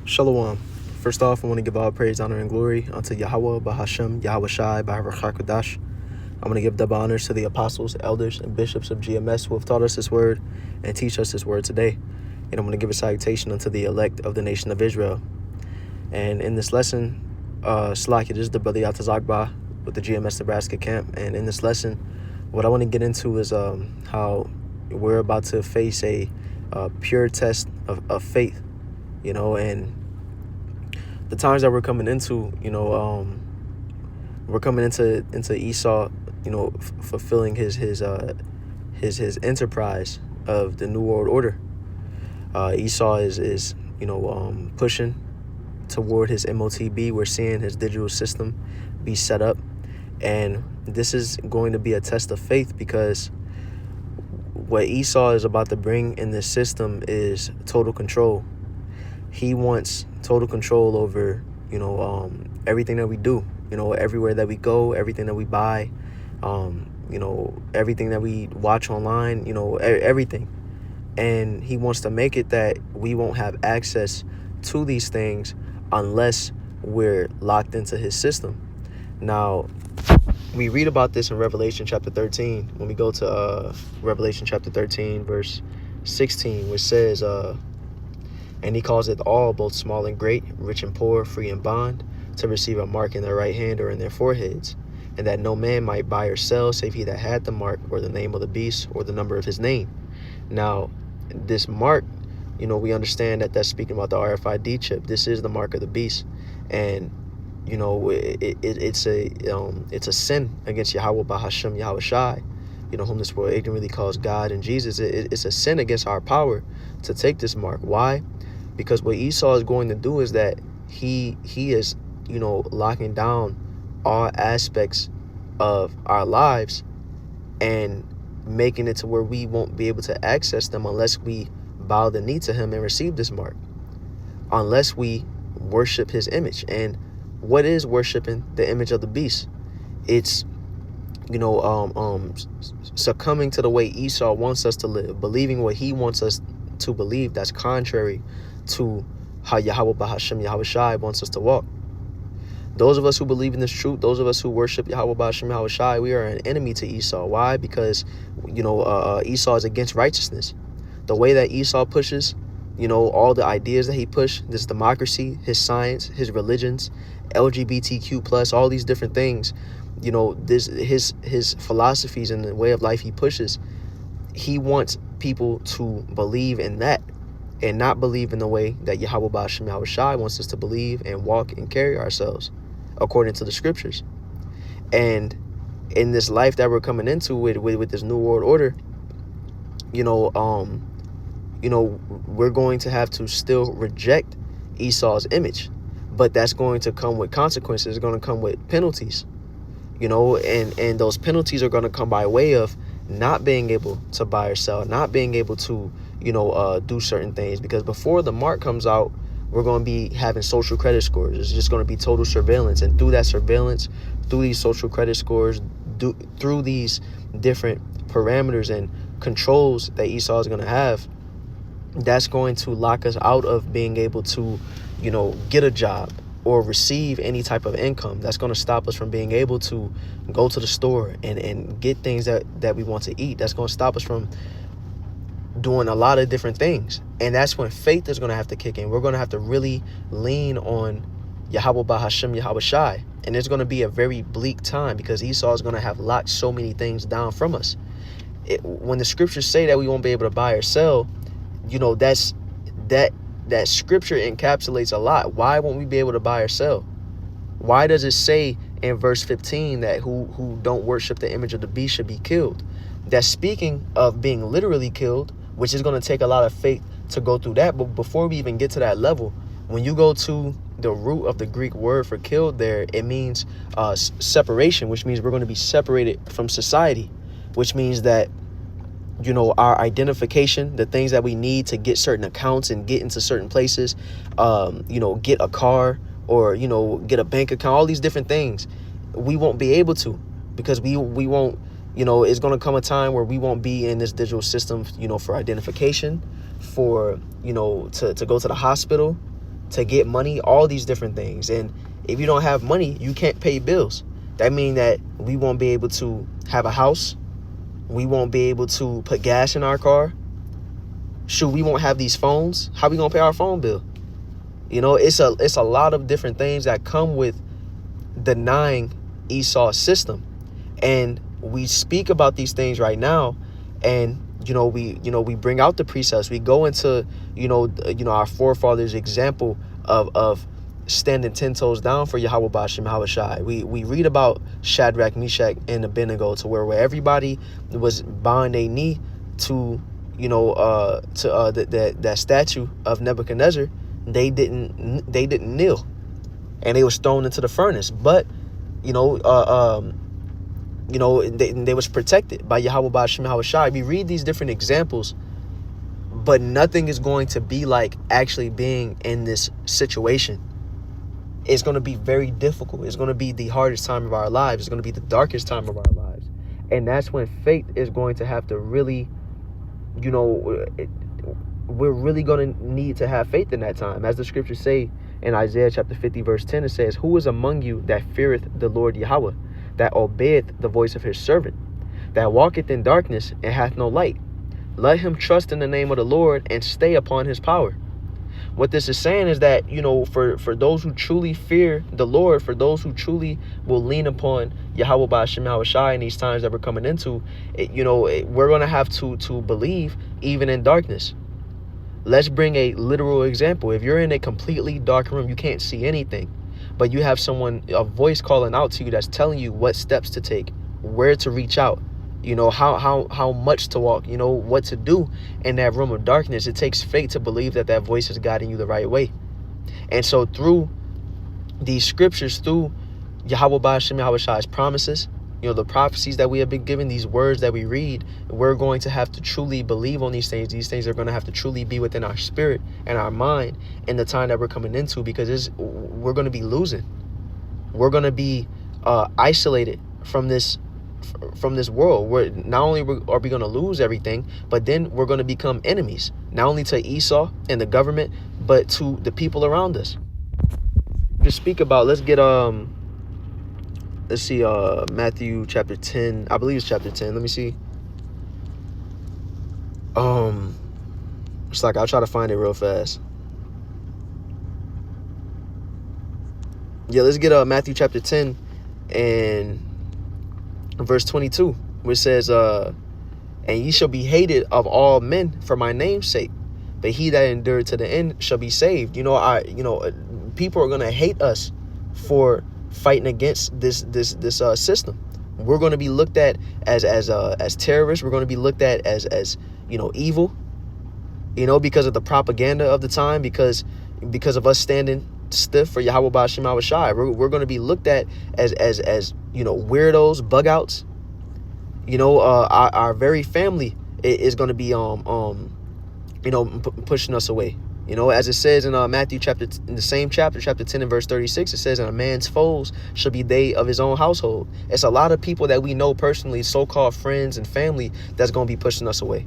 Shalom. First off, I want to give all praise, honor, and glory unto Yahweh, Bahashem, Yahweh Shai, Baharachakadash. I'm going to give double honors to the apostles, elders, and bishops of GMS who have taught us this word and teach us this word today. And I'm going to give a salutation unto the elect of the nation of Israel. And in this lesson, Slack, it is the brother Yatazagba with the GMS Nebraska camp. And in this lesson, what I want to get into is how we're about to face a pure test of faith, and the times that we're coming into, we're coming into Esau, fulfilling his enterprise of the New World Order. Esau is pushing toward his MOTB. We're seeing his digital system be set up, and this is going to be a test of faith, because what Esau is about to bring in this system is total control. He wants total control over, everything that we do, everywhere that we go, everything that we buy, everything that we watch online, everything. And he wants to make it that we won't have access to these things unless we're locked into his system. Now, we read about this in Revelation chapter 13. When we go to Revelation chapter 13, verse 16, which says, and he calls it all, both small and great, rich and poor, free and bond, to receive a mark in their right hand or in their foreheads, and that no man might buy or sell save he that had the mark, or the name of the beast, or the number of his name. Now, this mark, we understand that that's speaking about the RFID chip. This is the mark of the beast, and it's a sin against Yahweh Bahashem, Yahweh Shai, whom this world ignorantly calls God and Jesus. It's a sin against our power to take this mark. Why? Because what Esau is going to do is that he is, locking down all aspects of our lives and making it to where we won't be able to access them unless we bow the knee to him and receive this mark, unless we worship his image. And what is worshiping the image of the beast? It's, succumbing to the way Esau wants us to live, believing what he wants us to believe that's contrary to how Yahweh Bahashem, Yahweh Shai wants us to walk. Those of us who believe in this truth, those of us who worship Yahweh Bahashem, Yahweh Shai, we are an enemy to Esau. Why? Because, Esau is against righteousness. The way that Esau pushes, all the ideas that he pushed, this democracy, his science, his religions, LGBTQ plus, all these different things, his philosophies and the way of life he pushes, he wants people to believe in that and not believe in the way that Yahweh Bahashem, Yahweh Shai wants us to believe and walk and carry ourselves according to the scriptures. And in this life that we're coming into with this New World Order, we're going to have to still reject Esau's image, but that's going to come with consequences. It's going to come with penalties, and those penalties are going to come by way of not being able to buy or sell, not being able to, do certain things. Because before the mark comes out, we're going to be having social credit scores. It's just going to be total surveillance. And through that surveillance, through these social credit scores, through these different parameters and controls that Esau is going to have, that's going to lock us out of being able to, get a job or receive any type of income. That's going to stop us from being able to go to the store and get things that we want to eat. That's going to stop us from doing a lot of different things. And that's when faith is going to have to kick in. We're going to have to really lean on Yahweh Bahashem, Yahweh Shai. And it's going to be a very bleak time, because Esau is going to have locked so many things down from us. When the scriptures say that we won't be able to buy or sell, that scripture encapsulates a lot. Why won't we be able to buy or sell? Why does it say in verse 15 that who don't worship the image of the beast should be killed? That's speaking of being literally killed, which is going to take a lot of faith to go through that. But before we even get to that level, when you go to the root of the Greek word for killed there, it means separation, which means we're going to be separated from society, which means that, our identification, the things that we need to get certain accounts and get into certain places, get a car or, get a bank account, all these different things, we won't be able to, because we won't, it's going to come a time where we won't be in this digital system, for identification, for, to go to the hospital, to get money, all these different things. And if you don't have money, you can't pay bills. That means that we won't be able to have a house. We won't be able to put gas in our car. Shoot, we won't have these phones. How we gonna pay our phone bill? You know, it's a lot of different things that come with denying Esau's system. And we speak about these things right now, and we bring out the precepts. We go into our forefathers' example of standing 10 toes down for Yahweh Bashim Yahushai. We read about Shadrach, Meshach, and Abednego, to where everybody was bowing their knee to that statue of Nebuchadnezzar. They didn't kneel, and they was thrown into the furnace. But they was protected by Yahweh Bashim Yahushai. We read these different examples, but nothing is going to be like actually being in this situation. It's going to be very difficult. It's going to be the hardest time of our lives. It's going to be the darkest time of our lives. And that's when faith is going to have to really, we're really going to need to have faith in that time. As the scriptures say in Isaiah chapter 50, verse 10, it says, "Who is among you that feareth the Lord Yahweh, that obeyeth the voice of his servant, that walketh in darkness and hath no light? Let him trust in the name of the Lord and stay upon his power." What this is saying is that, for those who truly fear the Lord, for those who truly will lean upon Yahweh Bashim Yahushai in these times that we're coming into, we're going to have to believe even in darkness. Let's bring a literal example. If you're in a completely dark room, you can't see anything, but you have a voice calling out to you that's telling you what steps to take, where to reach out, how much to walk, what to do in that room of darkness. It takes faith to believe that voice is guiding you the right way. And so through these scriptures, through Yahweh Bashim Yahushai's promises, the prophecies that we have been given, these words that we read, we're going to have to truly believe on these things. These things are going to have to truly be within our spirit and our mind in the time that we're coming into, because we're going to be losing. We're going to be isolated from this world, where not only are we going to lose everything, but then we're going to become enemies, not only to Esau and the government, but to the people around us. Just speak about, let's see, Matthew chapter 10, I believe it's chapter 10. Let me see. It's like, I'll try to find it real fast. Yeah, let's get Matthew chapter 10 and verse 22, which says, "And ye shall be hated of all men for my name's sake, but he that endured to the end shall be saved." People are going to hate us for fighting against this system. We're going to be looked at as terrorists. We're going to be looked at as evil, because of the propaganda of the time, because of us standing stiff for Yahweh Bashim Yahushai. We're going to be looked at as weirdos, bug outs. Our very family is going to be pushing us away. As it says in Matthew in the same chapter 10 and verse 36, it says, "And a man's foes shall be they of his own household." It's a lot of people that we know personally, so-called friends and family, that's going to be pushing us away.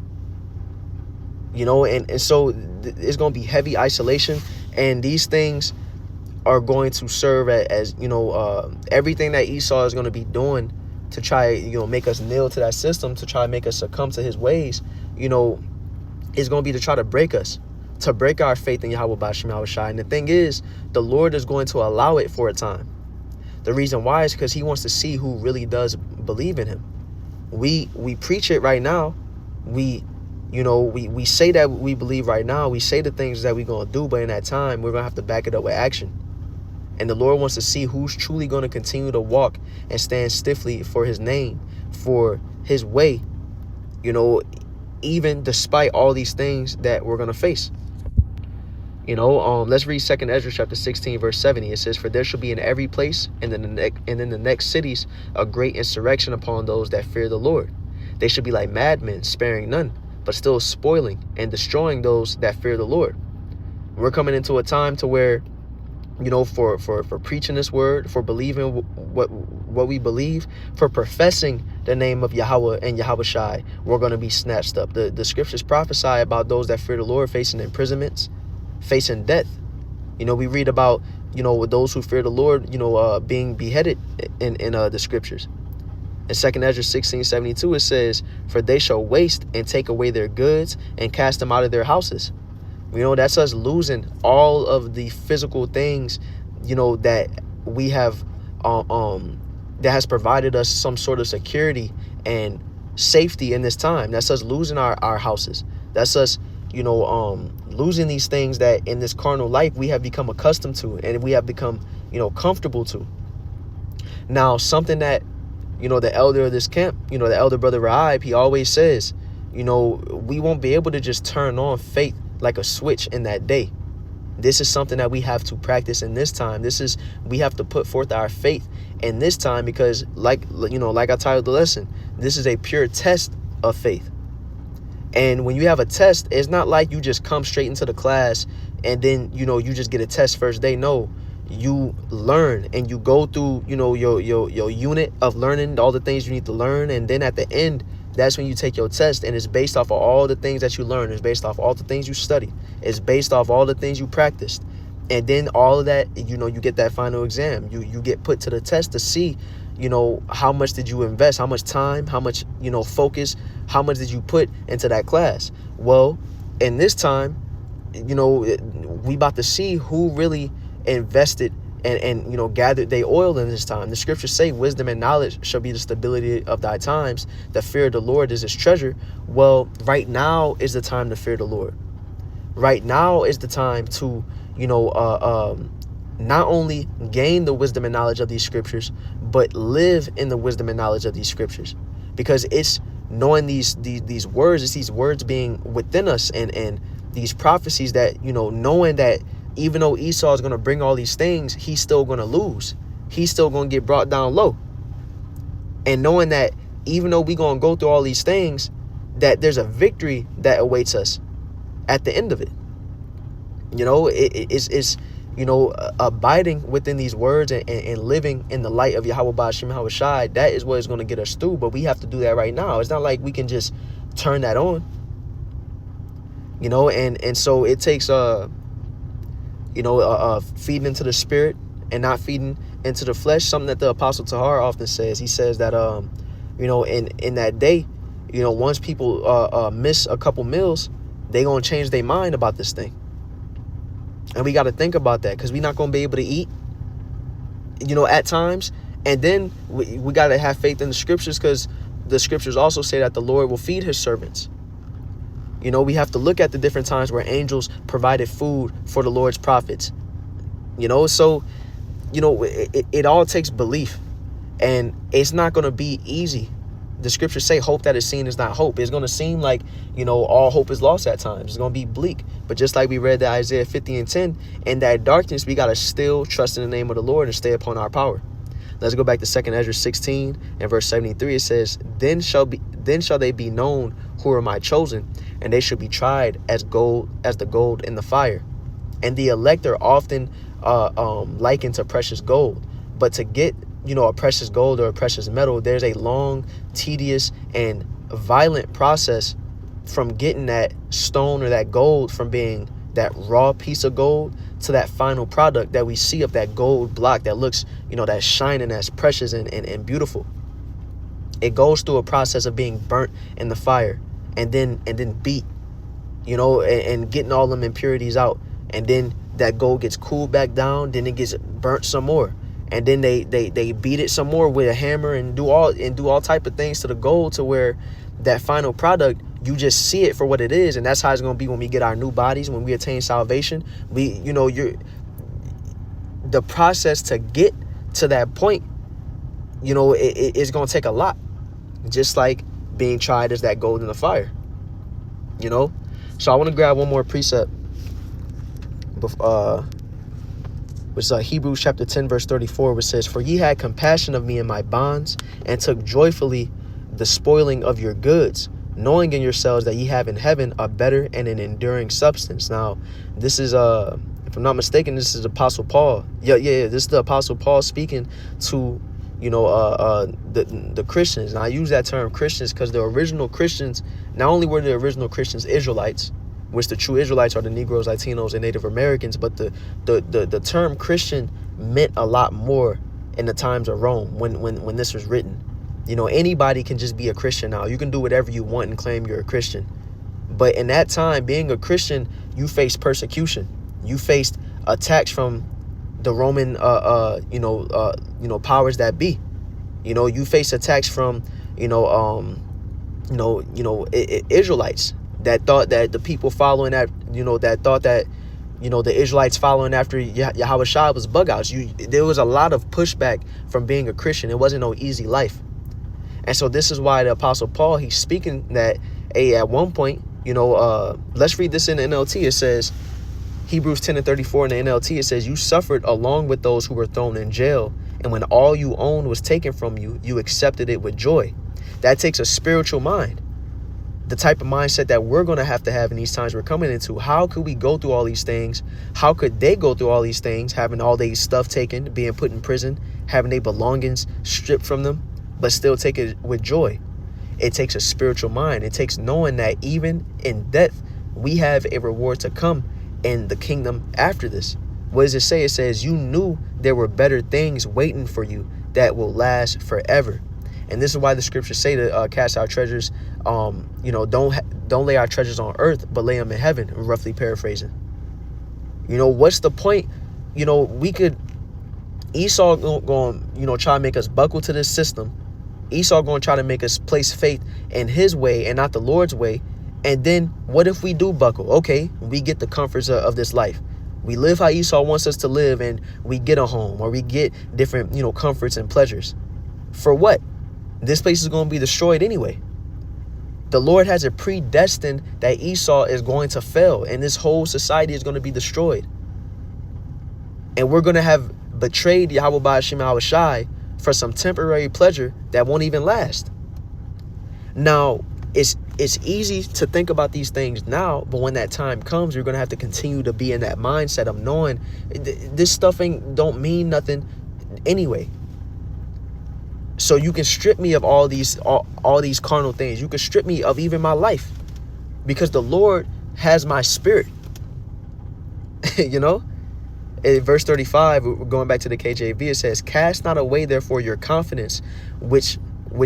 And so it's going to be heavy isolation, and these things are going to serve as everything that Esau is going to be doing to try make us kneel to that system, to try to make us succumb to his ways, is going to be to try to break us, to break our faith in Yahweh Bashim Yahushai. And the thing is, the Lord is going to allow it for a time. The reason why is because he wants to see who really does believe in him. We preach it right now. We say that we believe right now. We say the things that we're going to do, but in that time, we're going to have to back it up with action. And the Lord wants to see who's truly going to continue to walk and stand stiffly for his name, for his way, even despite all these things that we're going to face. Let's read 2 Ezra chapter 16, verse 70. It says, "For there shall be in every place and in the next cities a great insurrection upon those that fear the Lord. They should be like madmen, sparing none, but still spoiling and destroying those that fear the Lord." We're coming into a time to where, for preaching this word, for believing what we believe, for professing the name of Yahweh and Yahushai, we're going to be snatched up. The scriptures prophesy about those that fear the Lord facing imprisonments, facing death. We read about, with those who fear the Lord, being beheaded in the scriptures. In 2 Ezra 16:72, it says, "For they shall waste and take away their goods and cast them out of their houses." That's us losing all of the physical things, that we have, that has provided us some sort of security and safety in this time. That's us losing our houses. That's us, losing these things that in this carnal life we have become accustomed to and we have become, comfortable to. Now, something that, the elder of this camp, the elder brother Rahib, he always says, we won't be able to just turn on faith like a switch in that day. This is something that we have to practice in this time. We have to put forth our faith in this time because like I titled the lesson, this is a pure test of faith. And when you have a test, it's not like you just come straight into the class and then, you just get a test first day. No, you learn and you go through, your unit of learning all the things you need to learn. And then at the end, that's when you take your test, and it's based off of all the things that you learn. It's based off all the things you study. It's based off all the things you practiced. And then all of that, you get that final exam. You get put to the test to see, how much did you invest? How much time? How much, focus? How much did you put into that class? Well, in this time, we about to see who really invested and gathered their oil in this time. The scriptures say wisdom and knowledge shall be the stability of thy times. The fear of the Lord is his treasure. Well, right now is the time to fear the Lord. Right now is the time to, not only gain the wisdom and knowledge of these scriptures, but live in the wisdom and knowledge of these scriptures. Because it's knowing these words, it's these words being within us and these prophecies that, knowing that even though Esau is going to bring all these things, he's still going to lose. He's still going to get brought down low. And knowing that even though we're going to go through all these things, that there's a victory that awaits us at the end of it. It's abiding within these words and living in the light of Yahweh Ba'ashem Yahushai. That is what is going to get us through. But we have to do that right now. It's not like we can just turn that on. And so it takes feeding into the spirit and not feeding into the flesh. Something that the Apostle Tahar often says. He says that, in that day, once people miss a couple meals, they going to change their mind about this thing. And we got to think about that because we're not going to be able to eat, at times. And then we got to have faith in the scriptures because the scriptures also say that the Lord will feed his servants. We have to look at the different times where angels provided food for the Lord's prophets. So, it all takes belief, and it's not going to be easy. The scriptures say hope that is seen is not hope. It's going to seem like, all hope is lost at times. It's going to be bleak. But just like we read that Isaiah 50:10, in that darkness, we got to still trust in the name of the Lord and stay upon our power. Let's go back to 2 Ezra 16 and verse 73. It says, Then shall they be known who are my chosen, and they shall be tried as the gold in the fire. And the elect are often likened to precious gold. But to get, a precious gold or a precious metal, there's a long, tedious, and violent process from getting that stone or that gold from being that raw piece of gold to that final product that we see of that gold block that looks, that's shining, that's precious and beautiful. It goes through a process of being burnt in the fire and then beat, and getting all them impurities out. And then that gold gets cooled back down. Then it gets burnt some more. And then they beat it some more with a hammer and do all type of things to the gold to where that final product, you just see it for what it is. And that's how it's going to be when we get our new bodies, when we attain salvation. The process to get to that point, it's going to take a lot. Just like being tried as that gold in the fire, So I want to grab one more precept, which is Hebrews chapter 10, verse 34, which says, For ye had compassion of me in my bonds, and took joyfully the spoiling of your goods, knowing in yourselves that ye have in heaven a better and an enduring substance. Now, this is, if I'm not mistaken, this is Apostle Paul. Yeah, this is the Apostle Paul speaking to, the Christians. And I use that term Christians because the original Christians, not only were the original Christians Israelites, which the true Israelites are the Negroes, Latinos, and Native Americans. But the term Christian meant a lot more in the times of Rome when this was written. You know, anybody can just be a Christian now. You can do whatever you want and claim you're a Christian. But in that time, being a Christian, you faced persecution. You faced attacks from the Roman, powers that be. You know, you faced attacks from, Israelites that thought that the people following that, the Israelites following after Yahweh Shai was bug outs. There was a lot of pushback from being a Christian. It wasn't no easy life. And so this is why the Apostle Paul, he's speaking that, at one point, let's read this in the NLT. It says, Hebrews 10:34 in the NLT, it says, you suffered along with those who were thrown in jail. And when all you owned was taken from you, you accepted it with joy. That takes a spiritual mind. The type of mindset that we're going to have in these times we're coming into. How could we go through all these things? How could they go through all these things, having all their stuff taken, being put in prison, having their belongings stripped from them, but still take it with joy? It takes a spiritual mind. It takes knowing that even in death, we have a reward to come in the kingdom after this. What does it say? It says, you knew there were better things waiting for you that will last forever. And this is why the scriptures say to cast our treasures, don't lay our treasures on earth, but lay them in heaven, roughly paraphrasing. What's the point? Esau going, try to make us buckle to this system. Esau going to try to make us place faith in his way and not the Lord's way. And then what if we do buckle? Okay, we get the comforts of this life. We live how Esau wants us to live, and we get a home, or we get different, comforts and pleasures. For what? This place is going to be destroyed anyway. The Lord has it predestined that Esau is going to fail, and this whole society is going to be destroyed. And we're going to have betrayed Yahweh Ba'ashim Yahweh Shai for some temporary pleasure that won't even last. Now, it's easy to think about these things now, but when that time comes, you're going to have to continue to be in that mindset of knowing this stuff don't mean nothing anyway. So you can strip me of all these carnal things. You can strip me of even my life, because the Lord has my spirit. In verse 35, we're going back to the KJV, it says, cast not away therefore your confidence, which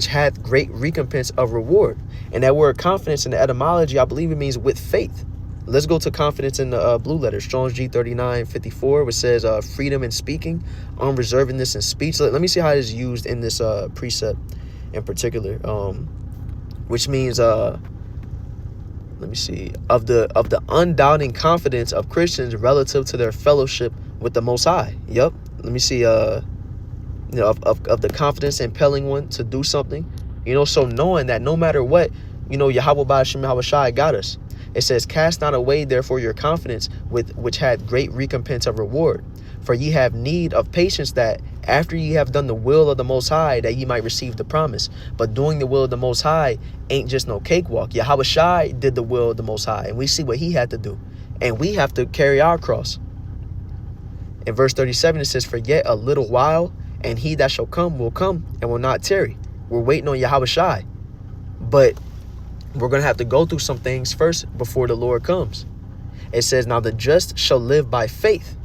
hath great recompense of reward. And that word confidence in the etymology, I believe it means with faith. Let's go to confidence in the blue letter, Strong's G3954, which says freedom in speaking, unreservedness in speech. Let me see how it is used in this precept in particular, which means, let me see, of the undoubting confidence of Christians relative to their fellowship with the Most High. Yep. Let me see, of the confidence impelling one to do something, so knowing that no matter what, Yahweh Ba'ashim Yahweh Shai got us. It says, cast not away therefore your confidence, which had great recompense of reward. For ye have need of patience, that after ye have done the will of the Most High, that ye might receive the promise. But doing the will of the Most High ain't just no cakewalk. Yahweh Shai did the will of the Most High, and we see what he had to do. And we have to carry our cross. In verse 37, it says, for yet a little while, and he that shall come will come and will not tarry. We're waiting on Yahweh Shai. But we're going to have to go through some things first before the Lord comes. It says, now the just shall live by faith.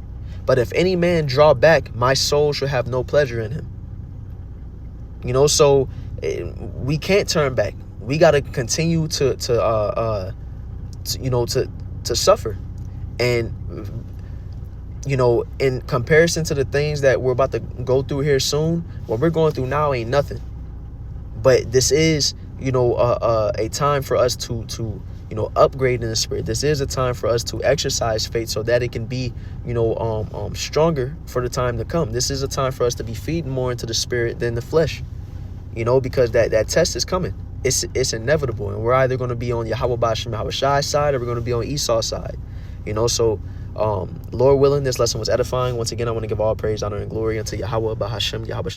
But if any man draw back, my soul shall have no pleasure in him. So we can't turn back. We got to continue to suffer. And, in comparison to the things that we're about to go through here soon, what we're going through now ain't nothing. But this is, a time for us to upgrade in the spirit. This is a time for us to exercise faith so that it can be, stronger for the time to come. This is a time for us to be feeding more into the spirit than the flesh, because that test is coming. It's inevitable. And we're either going to be on Yahweh Ba'ashim Yahweh Shai's side, or we're going to be on Esau's side, so Lord willing, this lesson was edifying. Once again, I want to give all praise, honor, and glory unto Yahweh Ba'ashim Yahweh